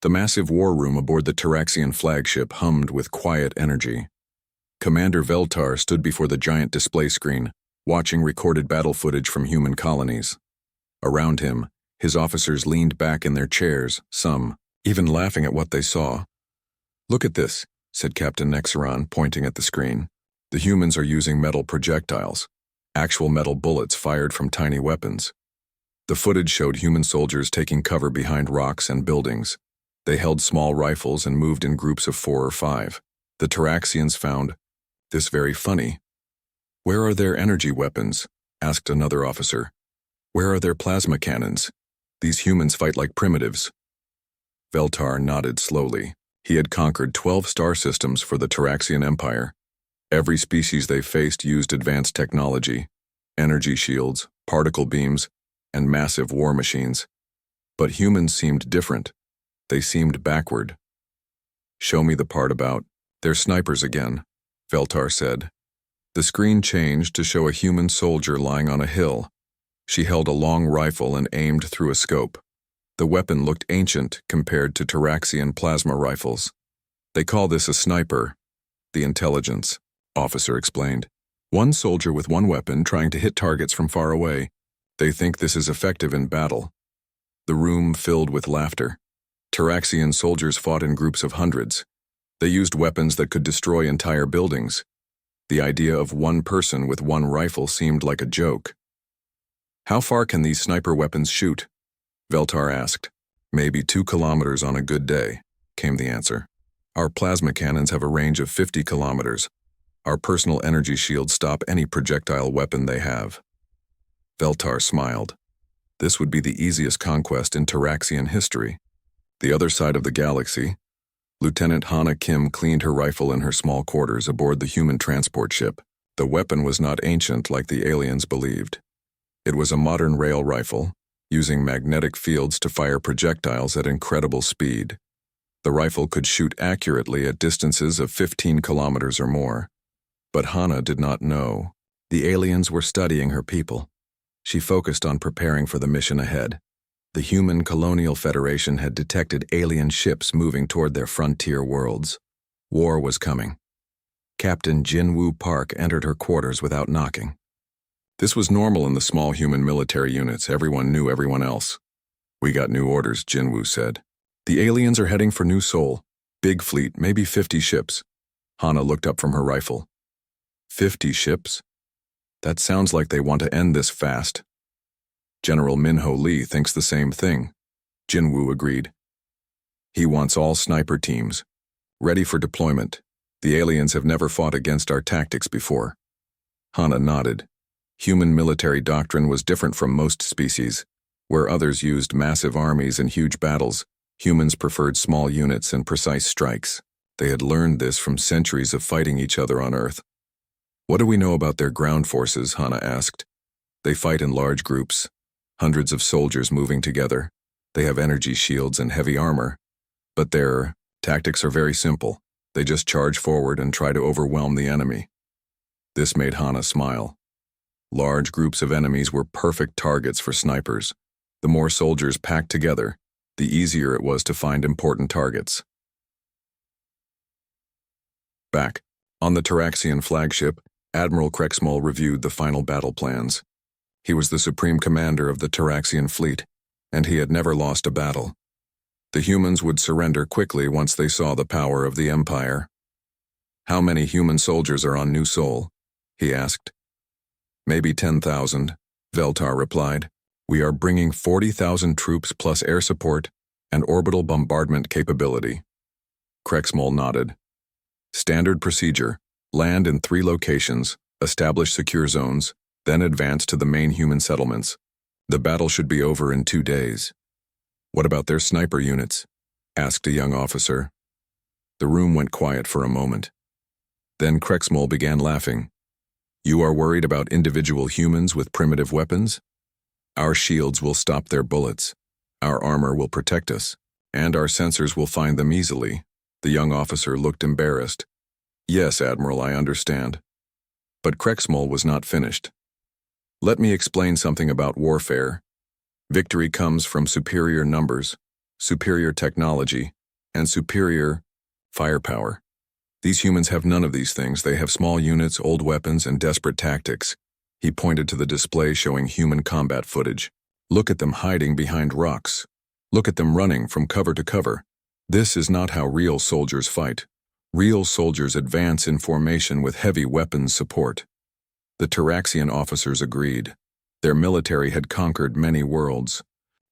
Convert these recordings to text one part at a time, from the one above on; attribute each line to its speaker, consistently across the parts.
Speaker 1: The massive war room aboard the Taraxian flagship hummed with quiet energy. Commander Veltar stood before the giant display screen, watching recorded battle footage from human colonies. Around him, his officers leaned back in their chairs, some even laughing at what they saw. "Look at this," said Captain Nexeron, pointing at the screen. "The humans are using metal projectiles, actual metal bullets fired from tiny weapons." The footage showed human soldiers taking cover behind rocks and buildings. They held small rifles and moved in groups of 4 or 5. The Taraxians found this very funny. "Where are their energy weapons?" asked another officer. "Where are their plasma cannons? These humans fight like primitives." Veltar nodded slowly. He had conquered 12 star systems for the Taraxian Empire. Every species they faced used advanced technology, energy shields, particle beams, and massive war machines. But humans seemed different. They seemed backward. "Show me the part about, they're snipers again," Veltar said. The screen changed to show a human soldier lying on a hill. She held a long rifle and aimed through a scope. The weapon looked ancient compared to Taraxian plasma rifles. "They call this a sniper," the intelligence officer explained. "One soldier with one weapon trying to hit targets from far away. They think this is effective in battle." The room filled with laughter. Taraxian soldiers fought in groups of hundreds. They used weapons that could destroy entire buildings. The idea of one person with one rifle seemed like a joke. "How far can these sniper weapons shoot?" Veltar asked. "Maybe 2 kilometers on a good day," came the answer. "Our plasma cannons have a range of 50 kilometers. Our personal energy shields stop any projectile weapon they have." Veltar smiled. This would be the easiest conquest in Taraxian history. The other side of the galaxy, Lieutenant Hana Kim cleaned her rifle in her small quarters aboard the human transport ship. The weapon was not ancient like the aliens believed. It was a modern rail rifle, using magnetic fields to fire projectiles at incredible speed. The rifle could shoot accurately at distances of 15 kilometers or more. But Hana did not know. The aliens were studying her people. She focused on preparing for the mission ahead. The Human Colonial Federation had detected alien ships moving toward their frontier worlds. War was coming. Captain Jinwoo Park entered her quarters without knocking. This was normal in the small human military units. Everyone knew everyone else. "We got new orders," Jinwoo said. "The aliens are heading for New Seoul. Big fleet, maybe 50 ships." Hana looked up from her rifle. 50 ships? That sounds like they want to end this fast. General Minho Lee thinks the same thing, Jinwoo agreed. He wants all sniper teams, ready for deployment. The aliens have never fought against our tactics before. Hana nodded. Human military doctrine was different from most species. Where others used massive armies and huge battles, humans preferred small units and precise strikes. They had learned this from centuries of fighting each other on Earth. "What do we know about their ground forces?" Hana asked. "They fight in large groups. Hundreds of soldiers moving together. They have energy shields and heavy armor. But their tactics are very simple. They just charge forward and try to overwhelm the enemy." This made Hana smile. Large groups of enemies were perfect targets for snipers. The more soldiers packed together, the easier it was to find important targets. Back on the Taraxian flagship, Admiral Krexmol reviewed the final battle plans. He was the supreme commander of the Taraxian fleet, and he had never lost a battle. The humans would surrender quickly once they saw the power of the Empire. "How many human soldiers are on New Seoul?" he asked. "Maybe 10,000, Veltar replied. "We are bringing 40,000 troops plus air support and orbital bombardment capability." Krexmol nodded. "Standard procedure, land in 3 locations, establish secure zones, then advance to the main human settlements. The battle should be over in 2 days. "What about their sniper units?" asked a young officer. The room went quiet for a moment. Then Krexmol began laughing. "You are worried about individual humans with primitive weapons? Our shields will stop their bullets. Our armor will protect us, and our sensors will find them easily." The young officer looked embarrassed. "Yes, Admiral, I understand." But Krexmol was not finished. "Let me explain something about warfare. Victory comes from superior numbers. superior technology, and superior firepower. These humans have none of these things. They have small units, old weapons, and desperate tactics. He pointed to the display showing human combat footage. Look at them hiding behind rocks. Look at them running from cover to cover. This is not how real soldiers fight. Real soldiers advance in formation with heavy weapons support. The Taraxian officers agreed. Their military had conquered many worlds,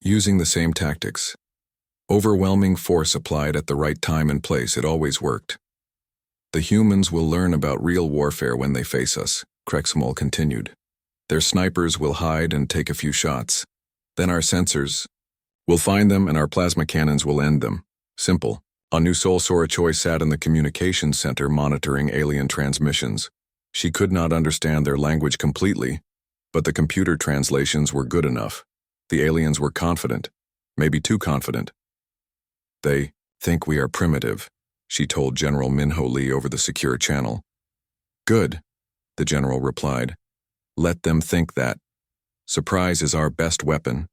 Speaker 1: using the same tactics. Overwhelming force applied at the right time and place, it always worked. The humans will learn about real warfare when they face us, Krexmol continued. Their snipers will hide and take a few shots. Then our sensors will find them and our plasma cannons will end them. Simple. On New Sol, Sora Choi sat in the communications center monitoring alien transmissions. She could not understand their language completely, but the computer translations were good enough. The aliens were confident, maybe too confident. They think we are primitive, she told General Minho Lee over the secure channel. Good, the general replied. Let them think that. Surprise is our best weapon.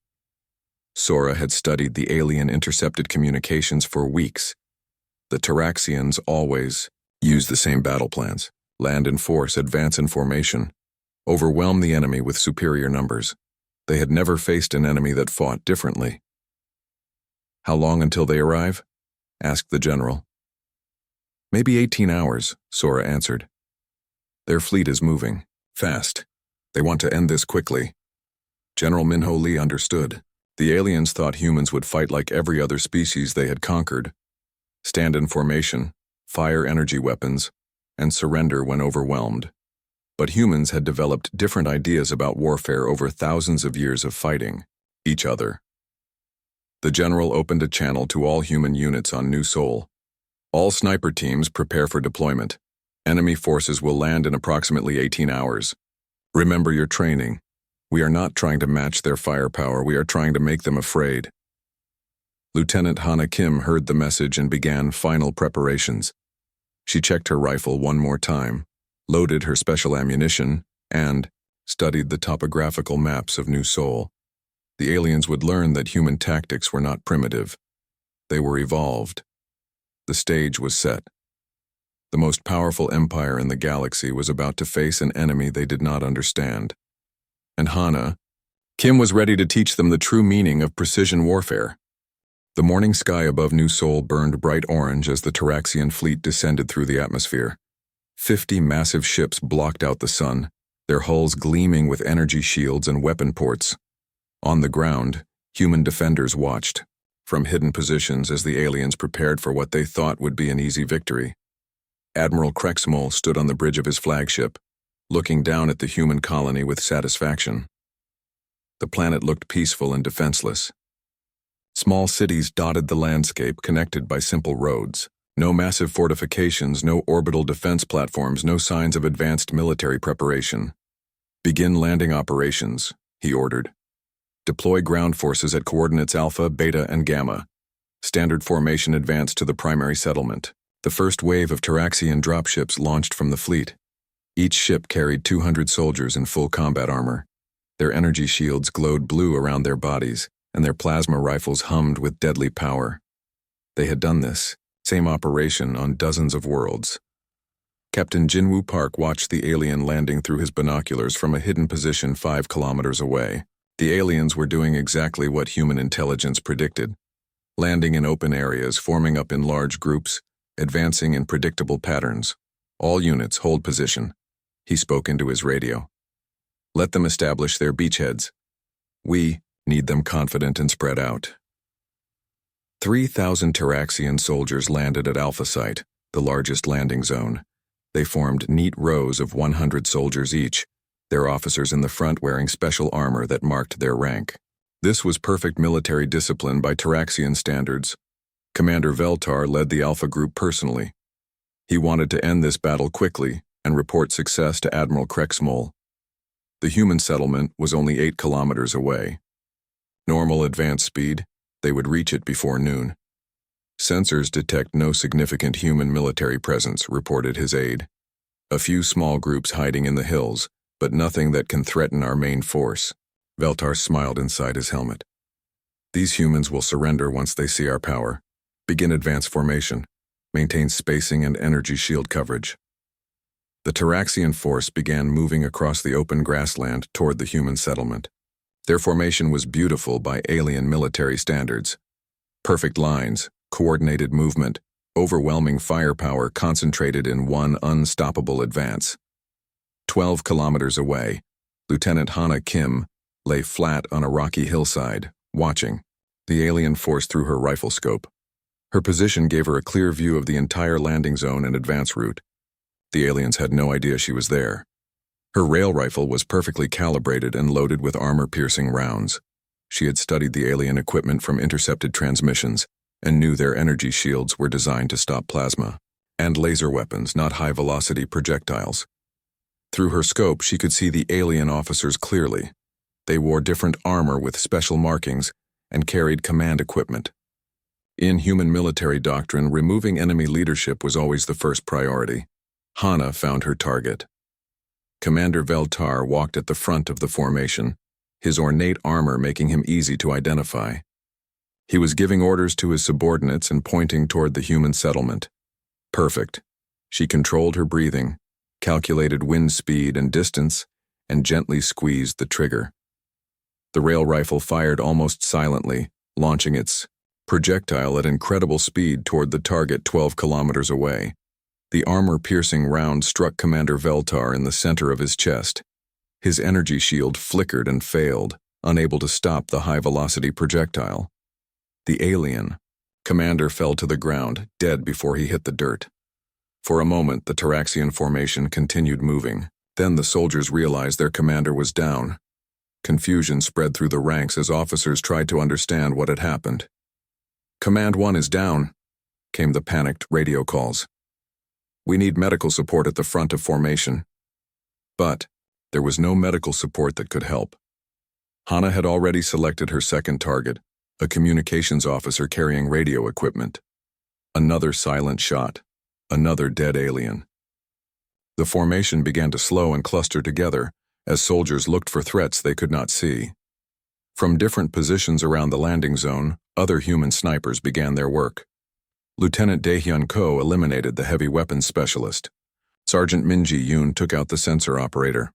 Speaker 1: Sora had studied the alien intercepted communications for weeks. The Taraxians always use the same battle plans. Land in force, advance in formation. Overwhelm the enemy with superior numbers. They had never faced an enemy that fought differently. How long until they arrive? Asked the general. Maybe 18 hours, Sora answered. Their fleet is moving. Fast. They want to end this quickly. General Minho Lee understood. The aliens thought humans would fight like every other species they had conquered. Stand in formation, fire energy weapons, and surrender when overwhelmed. But humans had developed different ideas about warfare over thousands of years of fighting each other. The general opened a channel to all human units on New Sol. All sniper teams prepare for deployment. Enemy forces will land in approximately 18 hours. Remember your training. We are not trying to match their firepower, we are trying to make them afraid. Lieutenant Hana Kim heard the message and began final preparations. She checked her rifle one more time, loaded her special ammunition, and studied the topographical maps of New Sol. The aliens would learn that human tactics were not primitive. They were evolved. The stage was set. The most powerful empire in the galaxy was about to face an enemy they did not understand. And Kim was ready to teach them the true meaning of precision warfare. The morning sky above New Sol burned bright orange as the Taraxian fleet descended through the atmosphere. 50 massive ships blocked out the sun, their hulls gleaming with energy shields and weapon ports. On the ground, human defenders watched, from hidden positions as the aliens prepared for what they thought would be an easy victory. Admiral Krexmol stood on the bridge of his flagship, looking down at the human colony with satisfaction. The planet looked peaceful and defenseless. Small cities dotted the landscape, connected by simple roads. No massive fortifications, no orbital defense platforms, no signs of advanced military preparation. Begin landing operations, he ordered. Deploy ground forces at coordinates Alpha, Beta, and Gamma. Standard formation advance to the primary settlement. The first wave of Taraxian dropships launched from the fleet. Each ship carried 200 soldiers in full combat armor. Their energy shields glowed blue around their bodies, and their plasma rifles hummed with deadly power. They had done this same operation on dozens of worlds. Captain Jinwoo Park watched the alien landing through his binoculars from a hidden position 5 kilometers away. The aliens were doing exactly what human intelligence predicted. Landing in open areas, forming up in large groups, advancing in predictable patterns. All units hold position. He spoke into his radio. Let them establish their beachheads. We need them confident and spread out. 3,000 Taraxian soldiers landed at Alpha Site, the largest landing zone. They formed neat rows of 100 soldiers each, their officers in the front wearing special armor that marked their rank. This was perfect military discipline by Taraxian standards. Commander Veltar led the Alpha group personally. He wanted to end this battle quickly and report success to Admiral Krexmol. The human settlement was only 8 kilometers away. Normal advance speed, they would reach it before noon. Sensors detect no significant human military presence, reported his aide. A few small groups hiding in the hills, but nothing that can threaten our main force. Veltar smiled inside his helmet. These humans will surrender once they see our power. Begin advance formation. Maintain spacing and energy shield coverage. The Taraxian force began moving across the open grassland toward the human settlement. Their formation was beautiful by alien military standards. Perfect lines, coordinated movement, overwhelming firepower concentrated in one unstoppable advance. 12 kilometers away, Lieutenant Hana Kim lay flat on a rocky hillside, watching the alien force through her rifle scope. Her position gave her a clear view of the entire landing zone and advance route. The aliens had no idea she was there. Her rail rifle was perfectly calibrated and loaded with armor-piercing rounds. She had studied the alien equipment from intercepted transmissions and knew their energy shields were designed to stop plasma and laser weapons, not high-velocity projectiles. Through her scope, she could see the alien officers clearly. They wore different armor with special markings and carried command equipment. In human military doctrine, removing enemy leadership was always the first priority. Hana found her target. Commander Veltar walked at the front of the formation, his ornate armor making him easy to identify. He was giving orders to his subordinates and pointing toward the human settlement. Perfect. She controlled her breathing, calculated wind speed and distance, and gently squeezed the trigger. The rail rifle fired almost silently, launching its projectile at incredible speed toward the target 12 kilometers away. The armor-piercing round struck Commander Veltar in the center of his chest. His energy shield flickered and failed, unable to stop the high-velocity projectile. The alien commander fell to the ground, dead before he hit the dirt. For a moment, the Taraxian formation continued moving. Then the soldiers realized their commander was down. Confusion spread through the ranks as officers tried to understand what had happened. "Command 1 is down," came the panicked radio calls. "We need medical support at the front of formation." But there was no medical support that could help. Hana had already selected her second target, a communications officer carrying radio equipment. Another silent shot, another dead alien. The formation began to slow and cluster together as soldiers looked for threats they could not see. From different positions around the landing zone, other human snipers began their work. Lieutenant Daehyun Ko eliminated the heavy weapons specialist. Sergeant Minji Yoon took out the sensor operator.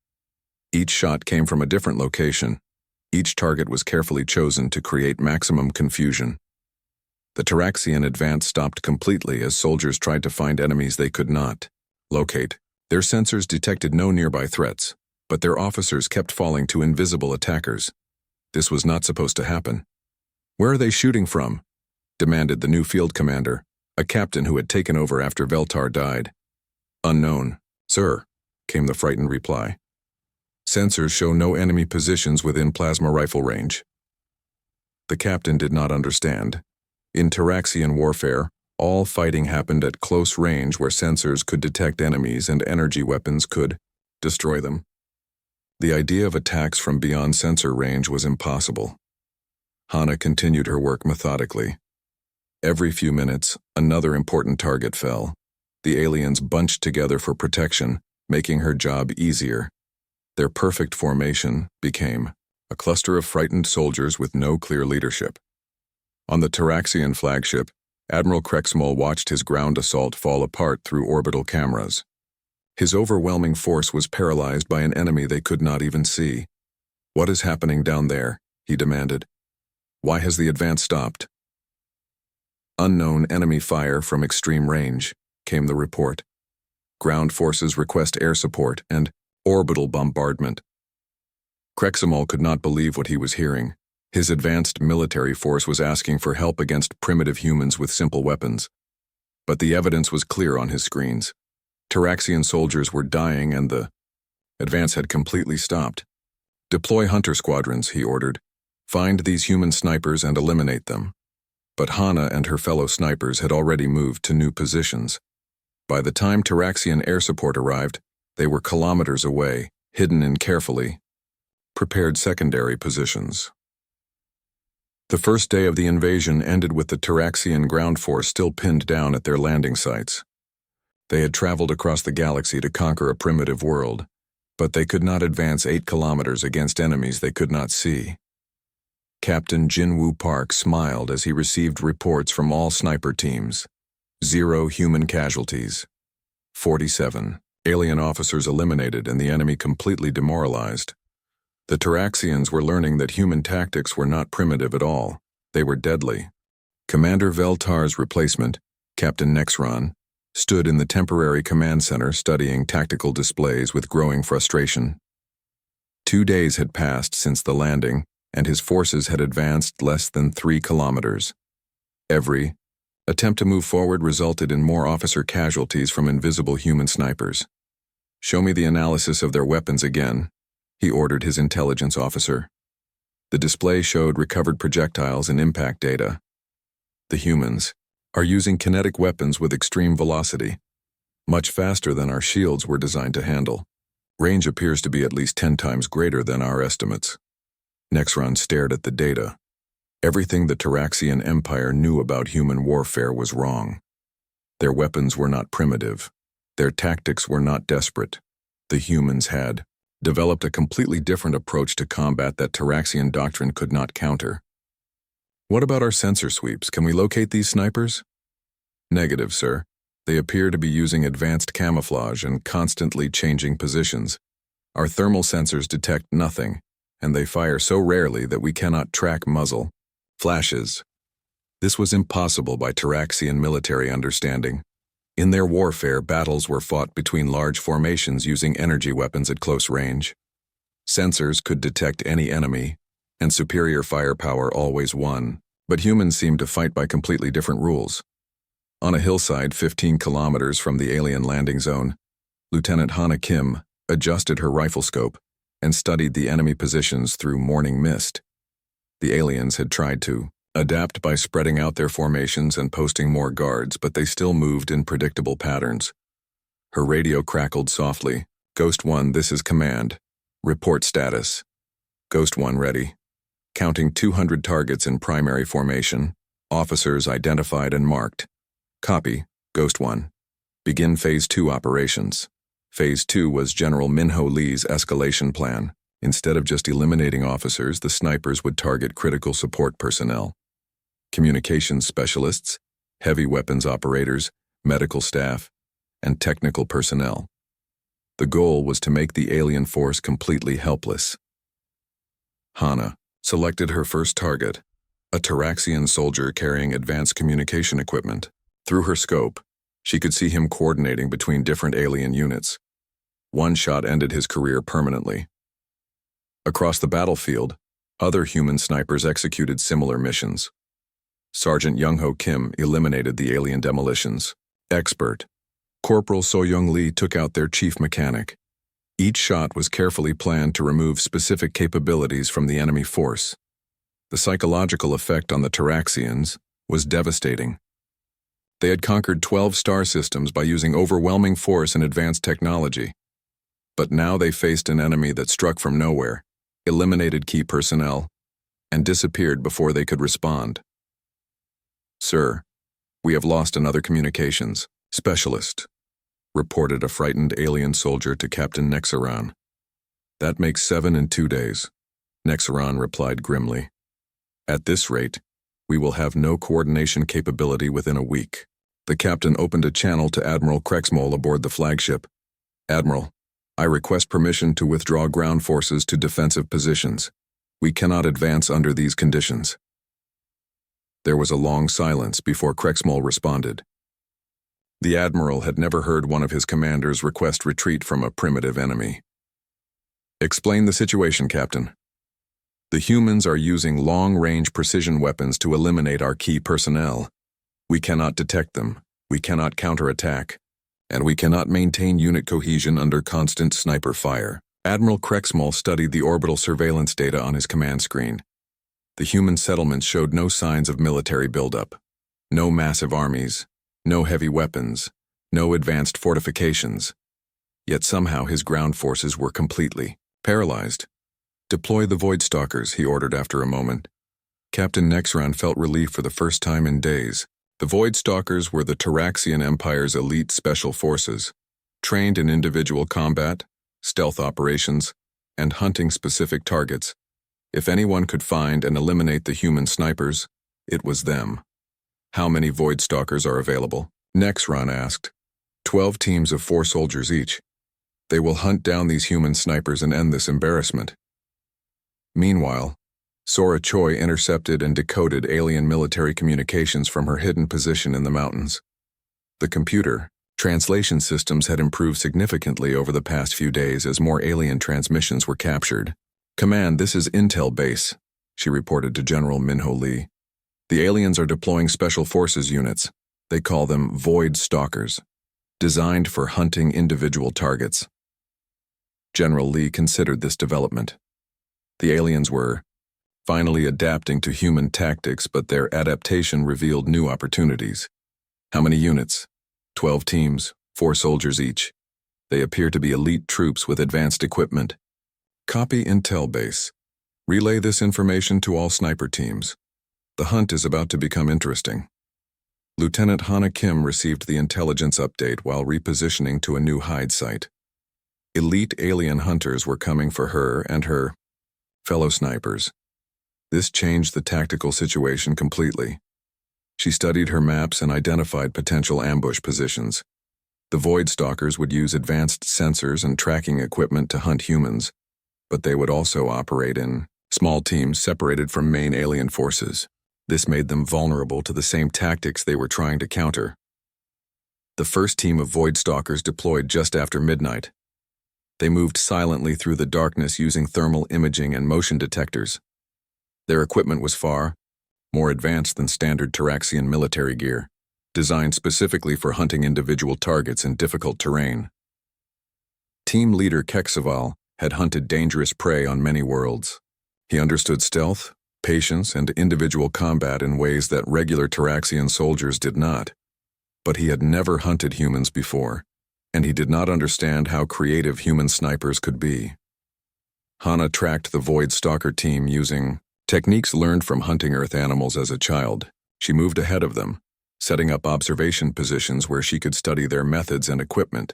Speaker 1: Each shot came from a different location. Each target was carefully chosen to create maximum confusion. The Taraxian advance stopped completely as soldiers tried to find enemies they could not locate. Their sensors detected no nearby threats, but their officers kept falling to invisible attackers. This was not supposed to happen. "Where are they shooting from?" demanded the new field commander, a captain who had taken over after Veltar died. "Unknown, sir," came the frightened reply. "Sensors show no enemy positions within plasma rifle range." The captain did not understand. In Taraxian warfare, all fighting happened at close range where sensors could detect enemies and energy weapons could destroy them. The idea of attacks from beyond sensor range was impossible. Hana continued her work methodically. Every few minutes, another important target fell. The aliens bunched together for protection, making her job easier. Their perfect formation became a cluster of frightened soldiers with no clear leadership. On the Taraxian flagship, Admiral Krexmol watched his ground assault fall apart through orbital cameras. His overwhelming force was paralyzed by an enemy they could not even see. "What is happening down there?" he demanded. "Why has the advance stopped?" "Unknown enemy fire from extreme range," came the report. "Ground forces request air support and orbital bombardment." Krexmol could not believe what he was hearing. His advanced military force was asking for help against primitive humans with simple weapons. But the evidence was clear on his screens. Taraxian soldiers were dying and the advance had completely stopped. "Deploy hunter squadrons," he ordered. "Find these human snipers and eliminate them." But Hana and her fellow snipers had already moved to new positions. By the time Taraxian air support arrived, they were kilometers away, hidden in carefully prepared secondary positions. The first day of the invasion ended with the Taraxian ground force still pinned down at their landing sites. They had traveled across the galaxy to conquer a primitive world, but they could not advance 8 kilometers against enemies they could not see. Captain Jinwoo Park smiled as he received reports from all sniper teams. 0 human casualties. 47 alien officers eliminated and the enemy completely demoralized. The Taraxians were learning that human tactics were not primitive at all. They were deadly. Commander Veltar's replacement, Captain Nexron, stood in the temporary command center studying tactical displays with growing frustration. 2 days had passed since the landing, and his forces had advanced less than 3 kilometers. Every attempt to move forward resulted in more officer casualties from invisible human snipers. "Show me the analysis of their weapons again," he ordered his intelligence officer. The display showed recovered projectiles and impact data. The humans are using kinetic weapons with extreme velocity, much faster than our shields were designed to handle. Range appears to be at least 10 times greater than our estimates. Nexron stared at the data. Everything the Taraxian Empire knew about human warfare was wrong. Their weapons were not primitive. Their tactics were not desperate. The humans had developed a completely different approach to combat that Taraxian doctrine could not counter. "What about our sensor sweeps? Can we locate these snipers?" "Negative, sir. They appear to be using advanced camouflage and constantly changing positions. Our thermal sensors detect nothing, and they fire so rarely that we cannot track muzzle flashes." This was impossible by Taraxian military understanding. In their warfare, battles were fought between large formations using energy weapons at close range. Sensors could detect any enemy, and superior firepower always won, but humans seemed to fight by completely different rules. On a hillside 15 kilometers from the alien landing zone, Lieutenant Hana Kim adjusted her rifle scope and studied the enemy positions through morning mist. The aliens had tried to adapt by spreading out their formations and posting more guards, but they still moved in predictable patterns. Her radio crackled softly. "Ghost 1, this is command. Report status. Ghost 1 ready. Counting 200 targets in primary formation. Officers identified and marked. Copy, Ghost 1. Begin Phase 2 operations." Phase 2 was General Minho Lee's escalation plan. Instead of just eliminating officers, the snipers would target critical support personnel. Communications specialists, heavy weapons operators, medical staff, and technical personnel. The goal was to make the alien force completely helpless. Hana selected her first target, a Taraxian soldier carrying advanced communication equipment. Through her scope, she could see him coordinating between different alien units. One shot ended his career permanently. Across the battlefield, other human snipers executed similar missions. Sergeant Young-Ho Kim eliminated the alien demolitions. Expert Corporal So-Young Lee took out their chief mechanic. Each shot was carefully planned to remove specific capabilities from the enemy force. The psychological effect on the Taraxians was devastating. They had conquered 12 star systems by using overwhelming force and advanced technology. But now they faced an enemy that struck from nowhere, eliminated key personnel, and disappeared before they could respond. "Sir, we have lost another communications specialist," reported a frightened alien soldier to Captain Nexron. "That makes 7 in 2 days," Nexron replied grimly. "At this rate, we will have no coordination capability within a week." The captain opened a channel to Admiral Krexmol aboard the flagship. "Admiral, I request permission to withdraw ground forces to defensive positions. We cannot advance under these conditions." There was a long silence before Krexmol responded. The Admiral had never heard one of his commanders request retreat from a primitive enemy. "Explain the situation, Captain." "The humans are using long-range precision weapons to eliminate our key personnel. We cannot detect them, we cannot counterattack, and we cannot maintain unit cohesion under constant sniper fire." Admiral Krexmol studied the orbital surveillance data on his command screen. The human settlements showed no signs of military buildup. No massive armies, no heavy weapons, no advanced fortifications. Yet somehow his ground forces were completely paralyzed. "Deploy the Void Stalkers," he ordered after a moment. Captain Nexron felt relief for the first time in days. The Void Stalkers were the Taraxian Empire's elite special forces, trained in individual combat, stealth operations, and hunting specific targets. If anyone could find and eliminate the human snipers, it was them. How many Void Stalkers are available? Nexron asked. 12 teams of 4 soldiers each. They will hunt down these human snipers and end this embarrassment. Meanwhile, Sora Choi intercepted and decoded alien military communications from her hidden position in the mountains. The computer translation systems had improved significantly over the past few days as more alien transmissions were captured. "Command, this is Intel Base," she reported to General Minho Lee. "The aliens are deploying special forces units. They call them Void Stalkers, designed for hunting individual targets." General Lee considered this development. The aliens were finally adapting to human tactics, but their adaptation revealed new opportunities. How many units? 12 teams, 4 soldiers each. They appear to be elite troops with advanced equipment. Copy Intel Base. Relay this information to all sniper teams. The hunt is about to become interesting. Lieutenant Hana Kim received the intelligence update while repositioning to a new hide site. Elite alien hunters were coming for her and her fellow snipers. This changed the tactical situation completely. She studied her maps and identified potential ambush positions. The Void Stalkers would use advanced sensors and tracking equipment to hunt humans, but they would also operate in small teams separated from main alien forces. This made them vulnerable to the same tactics they were trying to counter. The first team of Void Stalkers deployed just after midnight. They moved silently through the darkness using thermal imaging and motion detectors. Their equipment was far more advanced than standard Taraxian military gear, designed specifically for hunting individual targets in difficult terrain. Team leader Keksaval had hunted dangerous prey on many worlds. He understood stealth, patience, and individual combat in ways that regular Taraxian soldiers did not. But he had never hunted humans before, and he did not understand how creative human snipers could be. Hana tracked the Void Stalker team using techniques learned from hunting Earth animals as a child. She moved ahead of them, setting up observation positions where she could study their methods and equipment.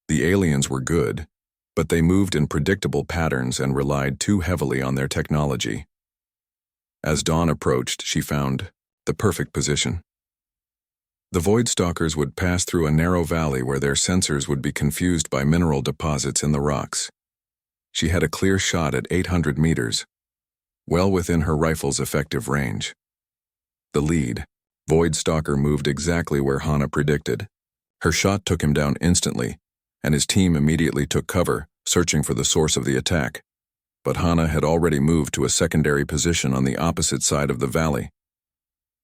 Speaker 1: The aliens were good, but they moved in predictable patterns and relied too heavily on their technology. As dawn approached, she found the perfect position. The Void Stalkers would pass through a narrow valley where their sensors would be confused by mineral deposits in the rocks. She had a clear shot at 800 meters, well within her rifle's effective range. The lead Void Stalker moved exactly where Hana predicted. Her shot took him down instantly, and his team immediately took cover, searching for the source of the attack. But Hana had already moved to a secondary position on the opposite side of the valley.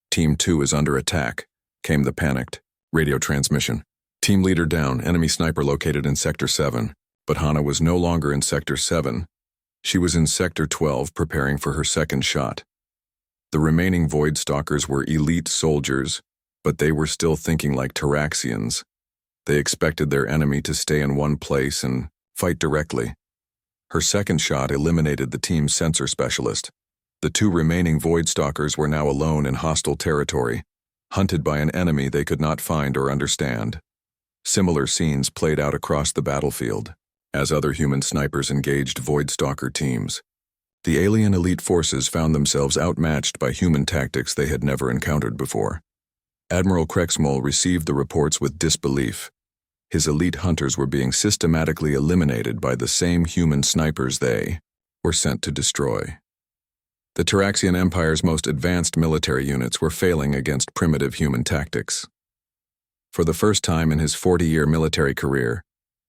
Speaker 1: "Team 2 is under attack," came the panicked radio transmission. "Team leader down, enemy sniper located in Sector 7. But Hana was no longer in Sector 7. She was in Sector 12 preparing for her second shot. The remaining Void Stalkers were elite soldiers, but they were still thinking like Taraxians. They expected their enemy to stay in one place and fight directly. Her second shot eliminated the team's sensor specialist. The 2 remaining Void Stalkers were now alone in hostile territory, hunted by an enemy they could not find or understand. Similar scenes played out across the battlefield as other human snipers engaged Void Stalker teams. The alien elite forces found themselves outmatched by human tactics they had never encountered before. Admiral Krexmol received the reports with disbelief. His elite hunters were being systematically eliminated by the same human snipers they were sent to destroy. The Taraxian Empire's most advanced military units were failing against primitive human tactics. For the first time in his 40-year military career,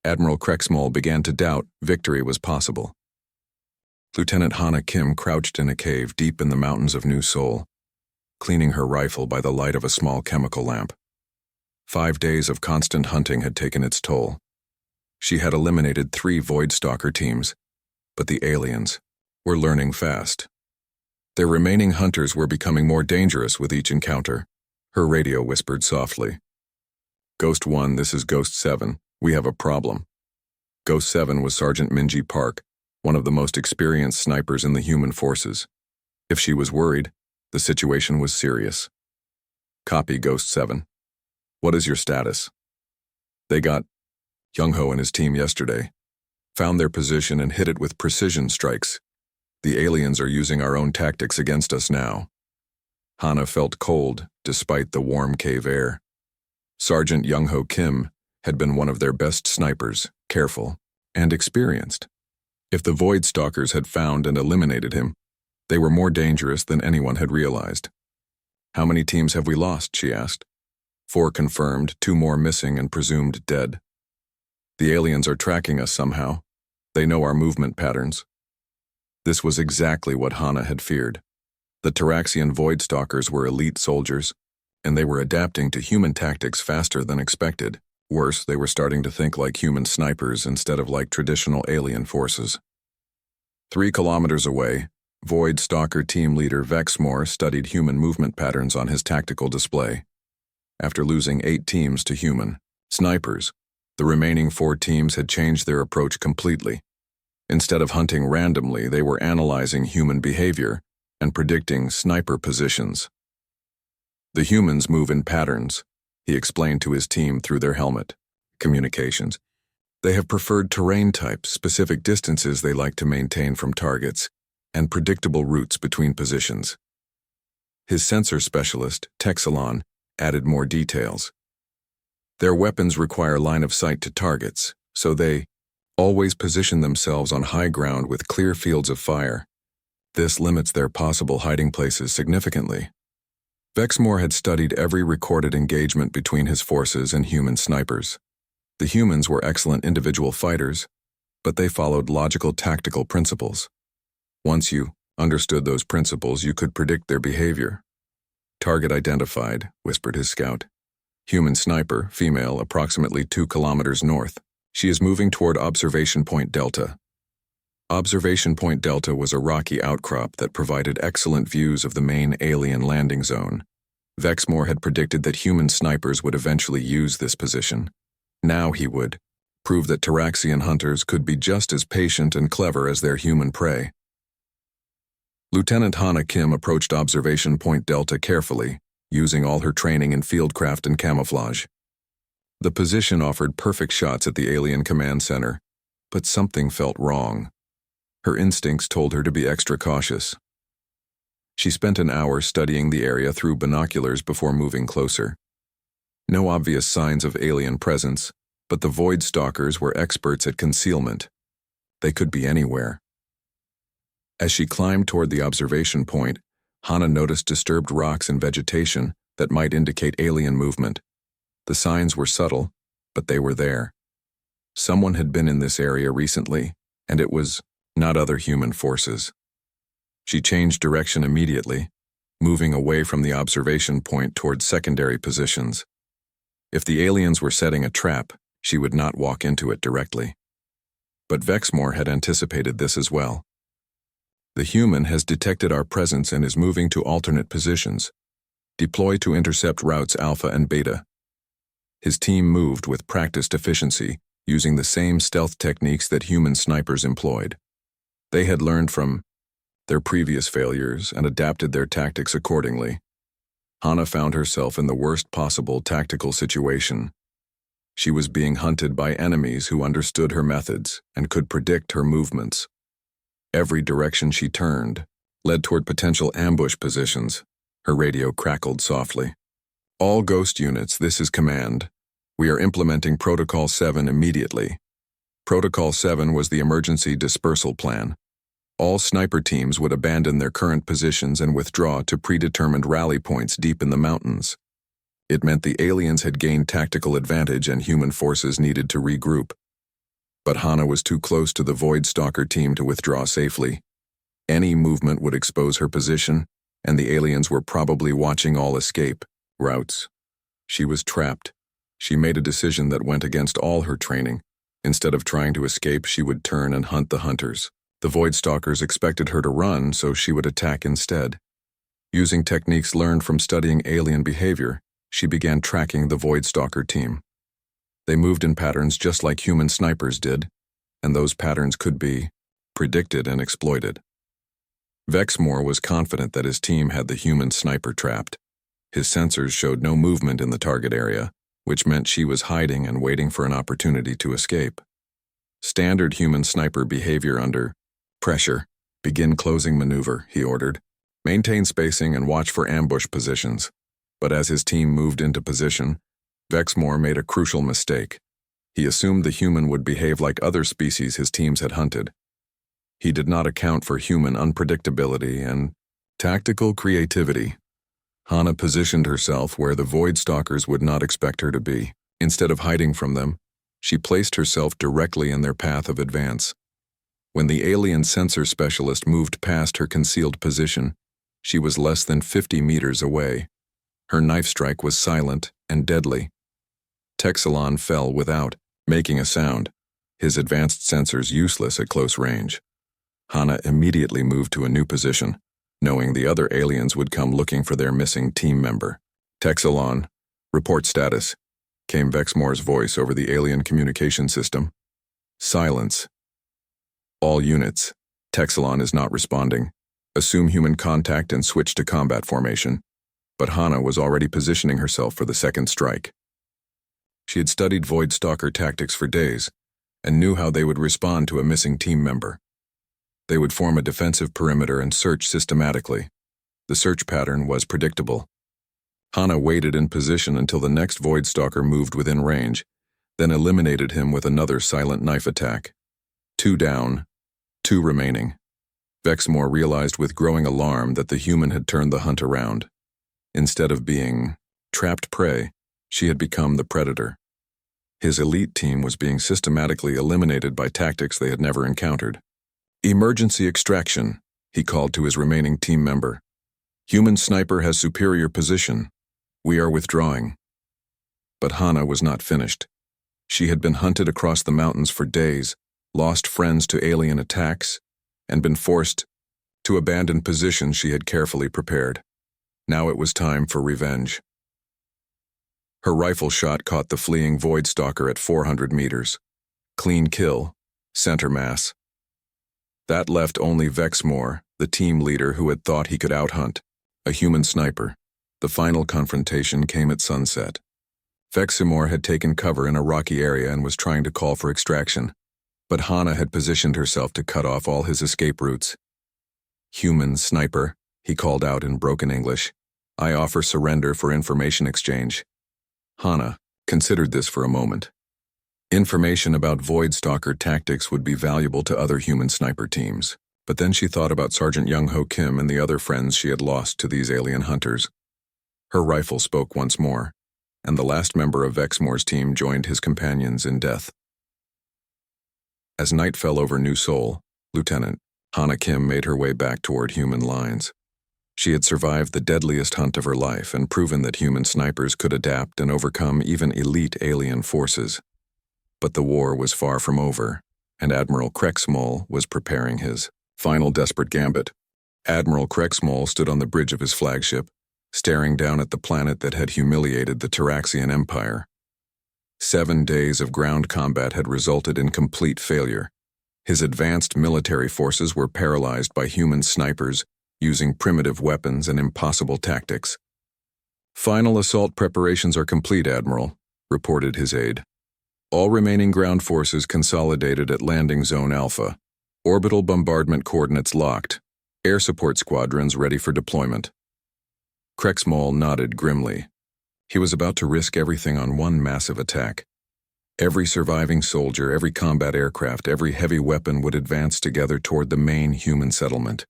Speaker 1: Admiral Krexmol began to doubt victory was possible. Lieutenant Hana Kim crouched in a cave deep in the mountains of New Seoul, cleaning her rifle by the light of a small chemical lamp. 5 days of constant hunting had taken its toll. She had eliminated 3 Void Stalker teams, but the aliens were learning fast. Their remaining hunters were becoming more dangerous with each encounter. Her radio whispered softly. "Ghost 1, this is Ghost 7. We have a problem." Ghost 7 was Sergeant Minji Park, one of the most experienced snipers in the human forces. If she was worried, the situation was serious. "Copy, Ghost 7. What is your status?" "They got Young-ho and his team yesterday. Found their position and hit it with precision strikes. The aliens are using our own tactics against us now. Hana felt cold, despite the warm cave air. Sergeant Young-Ho Kim had been one of their best snipers, careful, and experienced. If the Void Stalkers had found and eliminated him, they were more dangerous than anyone had realized. "How many teams have we lost?" she asked. 4 confirmed, 2 more missing and presumed dead. "The aliens are tracking us somehow. They know our movement patterns." This was exactly what Hana had feared. The Taraxian Void Stalkers were elite soldiers, and they were adapting to human tactics faster than expected. Worse, they were starting to think like human snipers instead of like traditional alien forces. 3 kilometers away, Void Stalker team leader Vexmore studied human movement patterns on his tactical display. After losing 8 teams to human snipers, the remaining 4 teams had changed their approach completely. Instead of hunting randomly, they were analyzing human behavior and predicting sniper positions. "The humans move in patterns," he explained to his team through their helmet communications. "They have preferred terrain types, specific distances they like to maintain from targets, and predictable routes between positions." His sensor specialist, Texalon, added more details. "Their weapons require line of sight to targets, so they always position themselves on high ground with clear fields of fire. This limits their possible hiding places significantly." Vexmore had studied every recorded engagement between his forces and human snipers. The humans were excellent individual fighters, but they followed logical tactical principles. Once you understood those principles, you could predict their behavior. "Target identified," whispered his scout. "Human sniper, female, approximately 2 kilometers north. She is moving toward Observation Point Delta." Observation Point Delta was a rocky outcrop that provided excellent views of the main alien landing zone. Vexmore had predicted that human snipers would eventually use this position. Now he would prove that Taraxian hunters could be just as patient and clever as their human prey. Lieutenant Hana Kim approached Observation Point Delta carefully, using all her training in fieldcraft and camouflage. The position offered perfect shots at the alien command center, but something felt wrong. Her instincts told her to be extra cautious. She spent an hour studying the area through binoculars before moving closer. No obvious signs of alien presence, but the Void Stalkers were experts at concealment. They could be anywhere. As she climbed toward the observation point, Hana noticed disturbed rocks and vegetation that might indicate alien movement. The signs were subtle, but they were there. Someone had been in this area recently, and it was not other human forces. She changed direction immediately, moving away from the observation point toward secondary positions. If the aliens were setting a trap, she would not walk into it directly. But Vexmore had anticipated this as well. "The human has detected our presence and is moving to alternate positions. Deploy to intercept routes Alpha and Beta." His team moved with practiced efficiency, using the same stealth techniques that human snipers employed. They had learned from their previous failures and adapted their tactics accordingly. Hana found herself in the worst possible tactical situation. She was being hunted by enemies who understood her methods and could predict her movements. Every direction she turned led toward potential ambush positions. Her radio crackled softly. "All Ghost units, this is command. We are implementing Protocol 7 immediately." Protocol 7 was the emergency dispersal plan. All sniper teams would abandon their current positions and withdraw to predetermined rally points deep in the mountains. It meant the aliens had gained tactical advantage and human forces needed to regroup. But Hana was too close to the Void Stalker team to withdraw safely. Any movement would expose her position, and the aliens were probably watching all escape routes. She was trapped. She made a decision that went against all her training. Instead of trying to escape, she would turn and hunt the hunters. The Void Stalkers expected her to run, so she would attack instead. Using techniques learned from studying alien behavior, she began tracking the Void Stalker team. They moved in patterns just like human snipers did, and those patterns could be predicted and exploited. Vexmore was confident that his team had the human sniper trapped. His sensors showed no movement in the target area, which meant she was hiding and waiting for an opportunity to escape. Standard human sniper behavior under pressure Begin closing maneuver, he ordered. Maintain spacing and watch for ambush positions. But as his team moved into position, Vexmore made a crucial mistake. He assumed the human would behave like other species his teams had hunted. He did not account for human unpredictability and tactical creativity. Hana positioned herself where the Void Stalkers would not expect her to be. Instead of hiding from them, she placed herself directly in their path of advance. When the alien sensor specialist moved past her concealed position, she was less than 50 meters away. Her knife strike was silent and deadly. Texelon fell without making a sound, his advanced sensors useless at close range. Hana immediately moved to a new position, knowing the other aliens would come looking for their missing team member. Texelon, report status, came Vexmore's voice over the alien communication system. Silence. All units, Texelon is not responding. Assume human contact and switch to combat formation. But Hana was already positioning herself for the second strike. She had studied Void Stalker tactics for days and knew how they would respond to a missing team member. They would form a defensive perimeter and search systematically. The search pattern was predictable. Hana waited in position until the next Void Stalker moved within range, then eliminated him with another silent knife attack. 2 down, 2 remaining. Vexmore realized with growing alarm that the human had turned the hunt around. Instead of being trapped prey, she had become the predator. His elite team was being systematically eliminated by tactics they had never encountered. Emergency extraction, he called to his remaining team member. Human sniper has superior position. We are withdrawing. But Hana was not finished. She had been hunted across the mountains for days, lost friends to alien attacks, and been forced to abandon positions she had carefully prepared. Now it was time for revenge. Her rifle shot caught the fleeing Void Stalker at 400 meters. Clean kill, center mass. That left only Vexmore, the team leader who had thought he could outhunt, a human sniper. The final confrontation came at sunset. Vexmore had taken cover in a rocky area and was trying to call for extraction, but Hana had positioned herself to cut off all his escape routes. Human sniper, he called out in broken English. I offer surrender for information exchange. Hana considered this for a moment. Information about Void Stalker tactics would be valuable to other human sniper teams, but then she thought about Sergeant Young Ho Kim and the other friends she had lost to these alien hunters. Her rifle spoke once more, and the last member of Vexmore's team joined his companions in death. As night fell over New Seoul, Lieutenant Hana Kim made her way back toward human lines. She had survived the deadliest hunt of her life and proven that human snipers could adapt and overcome even elite alien forces. But the war was far from over, and Admiral Krexmol was preparing his final desperate gambit. Admiral Krexmol stood on the bridge of his flagship, staring down at the planet that had humiliated the Taraxian Empire. 7 days of ground combat had resulted in complete failure. His advanced military forces were paralyzed by human snipers using primitive weapons and impossible tactics. Final assault preparations are complete, Admiral, reported his aide. All remaining ground forces consolidated at Landing Zone Alpha. Orbital bombardment coordinates locked. Air support squadrons ready for deployment. Krexmol nodded grimly. He was about to risk everything on one massive attack. Every surviving soldier, every combat aircraft, every heavy weapon would advance together toward the main human settlement.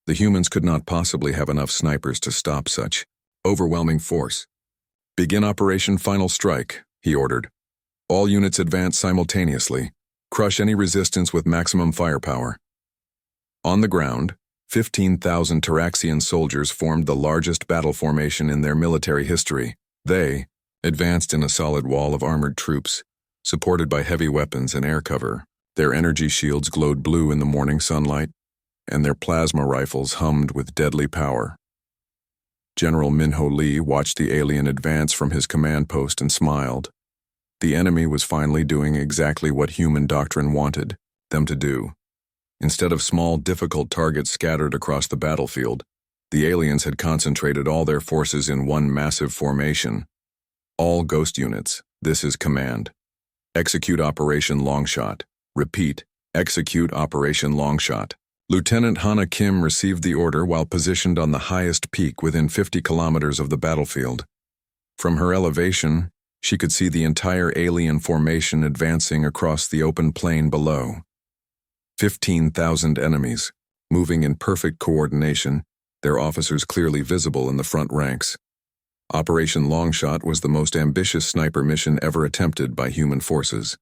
Speaker 1: The humans could not possibly have enough snipers to stop such overwhelming force. Begin Operation Final Strike, he ordered. All units advance simultaneously. Crush any resistance with maximum firepower. On the ground, 15,000 Taraxian soldiers formed the largest battle formation in their military history. They advanced in a solid wall of armored troops, supported by heavy weapons and air cover. Their energy shields glowed blue in the morning sunlight, and their plasma rifles hummed with deadly power. General Minho Lee watched the alien advance from his command post and smiled. The enemy was finally doing exactly what human doctrine wanted them to do. Instead of small, difficult targets scattered across the battlefield, the aliens had concentrated all their forces in one massive formation. All ghost units, this is command. Execute Operation Longshot. Repeat, execute Operation Longshot. Lieutenant Hana Kim received the order while positioned on the highest peak within 50 kilometers of the battlefield. From her elevation, she could see the entire alien formation advancing across the open plain below. 15,000 enemies, moving in perfect coordination, their officers clearly visible in the front ranks. Operation Longshot was the most ambitious sniper mission ever attempted by human forces.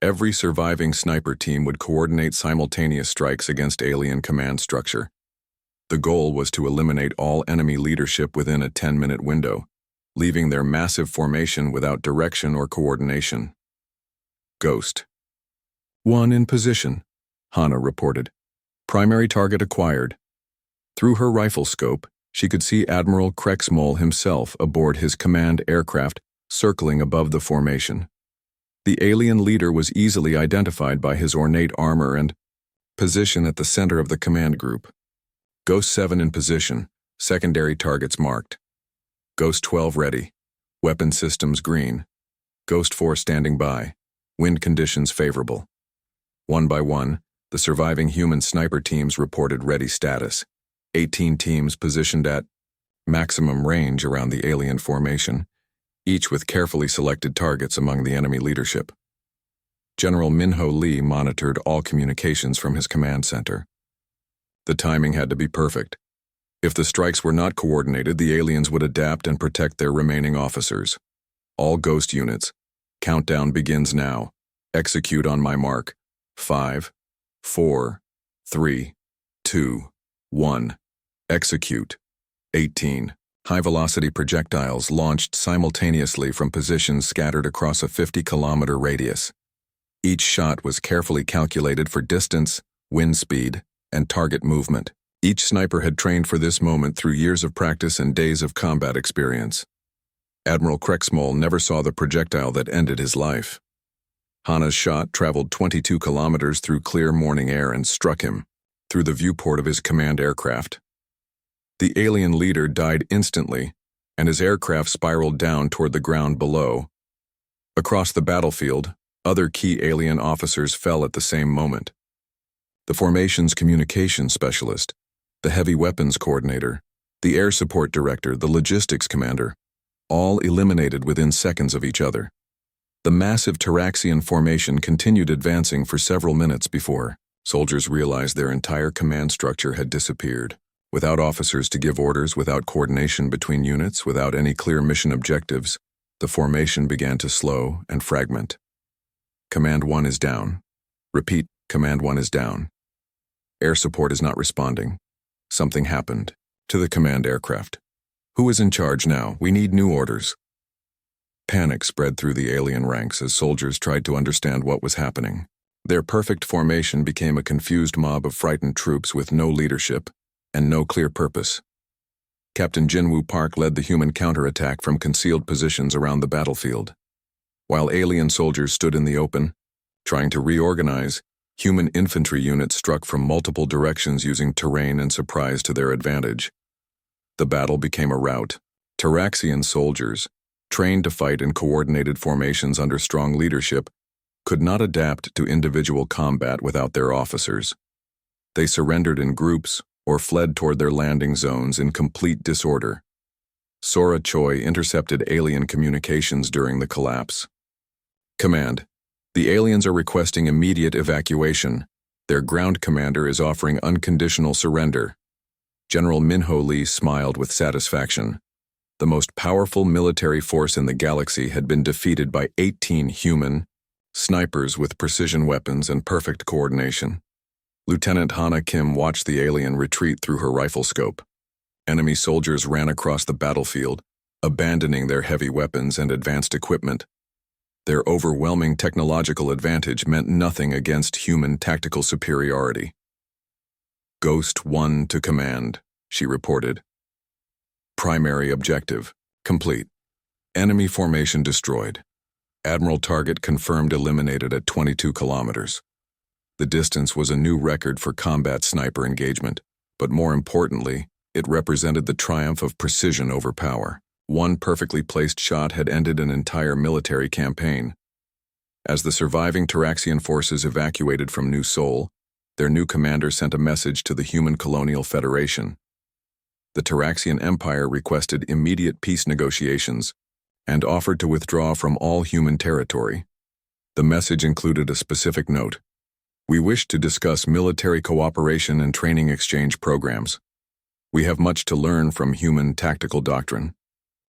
Speaker 1: Every surviving sniper team would coordinate simultaneous strikes against alien command structure. The goal was to eliminate all enemy leadership within a 10-minute window, leaving their massive formation without direction or coordination. Ghost. 1 in position, Hana reported. Primary target acquired. Through her rifle scope, she could see Admiral Krexmol himself aboard his command aircraft circling above the formation. The alien leader was easily identified by his ornate armor and position at the center of the command group. Ghost 7 in position, secondary targets marked. Ghost 12 ready, weapon systems green. Ghost 4 standing by, wind conditions favorable. One by one, the surviving human sniper teams reported ready status. 18 teams positioned at maximum range around the alien formation, each with carefully selected targets among the enemy leadership. General Minho Lee monitored all communications from his command center. The timing had to be perfect. If the strikes were not coordinated, the aliens would adapt and protect their remaining officers. All Ghost units. Countdown begins now. Execute on my mark. 5, 4, 3, 2, 1. Execute. 18. High-velocity projectiles launched simultaneously from positions scattered across a 50-kilometer radius. Each shot was carefully calculated for distance, wind speed, and target movement. Each sniper had trained for this moment through years of practice and days of combat experience. Admiral Krexmol never saw the projectile that ended his life. Hana's shot traveled 22 kilometers through clear morning air and struck him through the viewport of his command aircraft. The alien leader died instantly, and his aircraft spiraled down toward the ground below. Across the battlefield, other key alien officers fell at the same moment. The formation's communications specialist, the heavy weapons coordinator, the air support director, the logistics commander, all eliminated within seconds of each other. The massive Taraxian formation continued advancing for several minutes before soldiers realized their entire command structure had disappeared. Without officers to give orders, without coordination between units, without any clear mission objectives, the formation began to slow and fragment. Command 1 is down. Repeat, Command 1 is down. Air support is not responding. Something happened to the command aircraft. Who is in charge now? We need new orders. Panic spread through the alien ranks as soldiers tried to understand what was happening. Their perfect formation became a confused mob of frightened troops with no leadership and no clear purpose. Captain Jinwoo Park led the human counterattack from concealed positions around the battlefield. While alien soldiers stood in the open, trying to reorganize, human infantry units struck from multiple directions using terrain and surprise to their advantage. The battle became a rout. Taraxian soldiers, trained to fight in coordinated formations under strong leadership, could not adapt to individual combat without their officers. They surrendered in groups or fled toward their landing zones in complete disorder. Sora Choi intercepted alien communications during the collapse. Command: the aliens are requesting immediate evacuation. Their ground commander is offering unconditional surrender. General Minho Lee smiled with satisfaction. The most powerful military force in the galaxy had been defeated by 18 human snipers with precision weapons and perfect coordination. Lieutenant Hana Kim watched the alien retreat through her rifle scope. Enemy soldiers ran across the battlefield, abandoning their heavy weapons and advanced equipment. Their overwhelming technological advantage meant nothing against human tactical superiority. Ghost 1 to command, she reported. Primary objective, complete. Enemy formation destroyed. Admiral target confirmed eliminated at 22 kilometers. The distance was a new record for combat sniper engagement, but more importantly, it represented the triumph of precision over power. One perfectly placed shot had ended an entire military campaign. As the surviving Taraxian forces evacuated from New Seoul, their new commander sent a message to the Human Colonial Federation. The Taraxian Empire requested immediate peace negotiations and offered to withdraw from all human territory. The message included a specific note. We wish to discuss military cooperation and training exchange programs. We have much to learn from human tactical doctrine.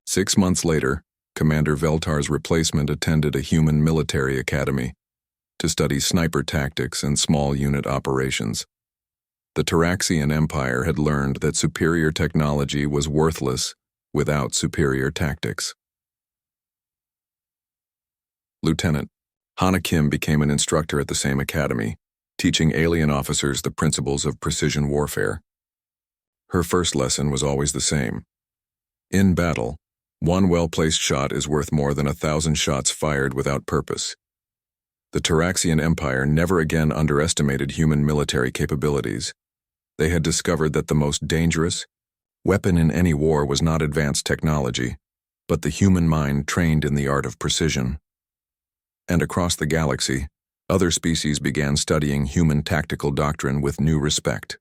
Speaker 1: 6 months later, Commander Veltar's replacement attended a human military academy to study sniper tactics and small unit operations. The Taraxian Empire had learned that superior technology was worthless without superior tactics. Lieutenant Hana Kim became an instructor at the same academy, teaching alien officers the principles of precision warfare. Her first lesson was always the same. In battle, one well-placed shot is worth more than 1,000 shots fired without purpose. The Taraxian Empire never again underestimated human military capabilities. They had discovered that the most dangerous weapon in any war was not advanced technology, but the human mind trained in the art of precision. And across the galaxy, other species began studying human tactical doctrine with new respect.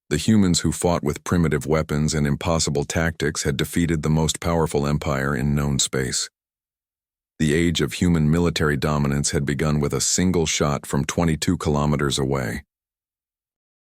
Speaker 1: The humans who fought with primitive weapons and impossible tactics had defeated the most powerful empire in known space. The age of human military dominance had begun with a single shot from 22 kilometers away.